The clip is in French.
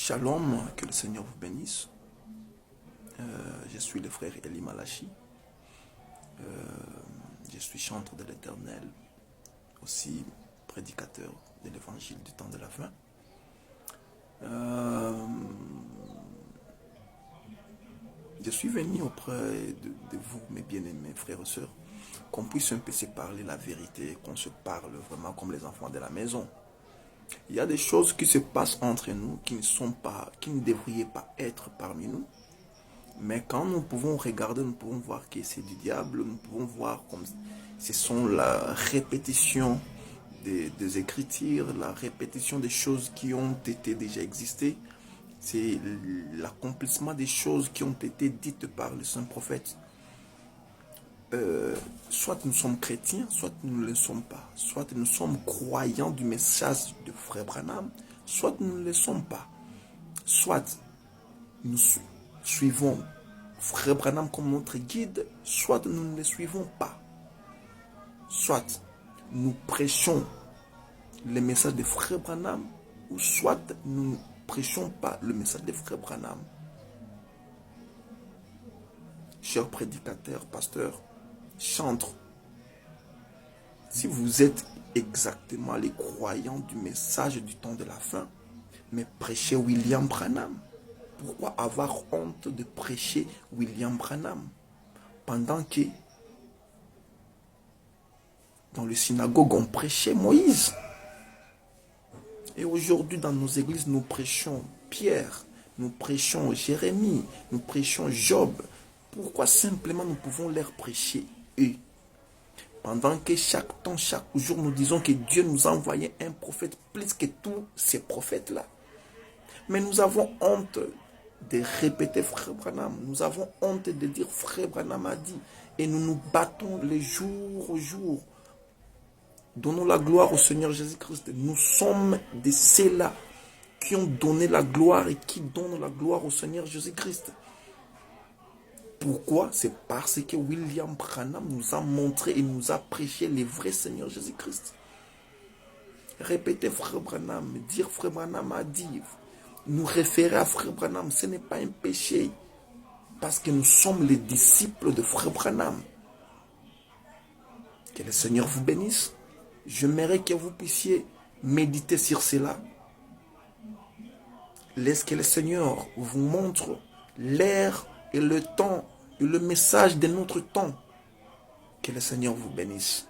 Shalom, que le Seigneur vous bénisse. Je suis le frère Eli Malachi. Je suis chanteur de l'Éternel, aussi prédicateur de l'Évangile du temps de la fin. Je suis venu auprès de vous, mes bien-aimés frères et sœurs, qu'on puisse un peu se parler la vérité, qu'on se parle vraiment comme les enfants de la maison. Il y a des choses qui se passent entre nous qui ne devraient pas être parmi nous. Mais quand nous pouvons regarder, nous pouvons voir que c'est du diable, nous pouvons voir comme ce sont la répétition des Écritures, la répétition des choses qui ont été déjà existées. C'est l'accomplissement des choses qui ont été dites par le saint prophète. Soit nous sommes chrétiens, soit nous ne le sommes pas. Soit nous sommes croyants du message de Frère Branham, soit nous ne le sommes pas. Soit nous suivons Frère Branham comme notre guide, soit nous ne le suivons pas. Soit nous prêchons le message de Frère Branham, ou soit nous ne prêchons pas le message de Frère Branham. Chers prédicateurs, pasteurs, chantres, si vous êtes exactement les croyants du message du temps de la fin, mais prêchez William Branham. Pourquoi avoir honte de prêcher William Branham pendant que dans le synagogue on prêchait Moïse? Et aujourd'hui dans nos églises nous prêchons Pierre, nous prêchons Jérémie, nous prêchons Job. Pourquoi simplement nous pouvons leur prêcher eux? Pendant que chaque temps, chaque jour, nous disons que Dieu nous a envoyé un prophète plus que tous ces prophètes-là. Mais nous avons honte de répéter Frère Branham. Nous avons honte de dire Frère Branham a dit. Et nous nous battons les jours au jour. Donnons la gloire au Seigneur Jésus-Christ. Nous sommes de ceux-là qui ont donné la gloire et qui donnent la gloire au Seigneur Jésus-Christ. Pourquoi? C'est parce que William Branham nous a montré et nous a prêché le vrai Seigneur Jésus-Christ. Répéter Frère Branham, dire Frère Branham a dit, nous référer à Frère Branham, ce n'est pas un péché. Parce que nous sommes les disciples de Frère Branham. Que le Seigneur vous bénisse. J'aimerais que vous puissiez méditer sur cela. Laisse que le Seigneur vous montre l'ère et le temps et le message de notre temps. Que le Seigneur vous bénisse.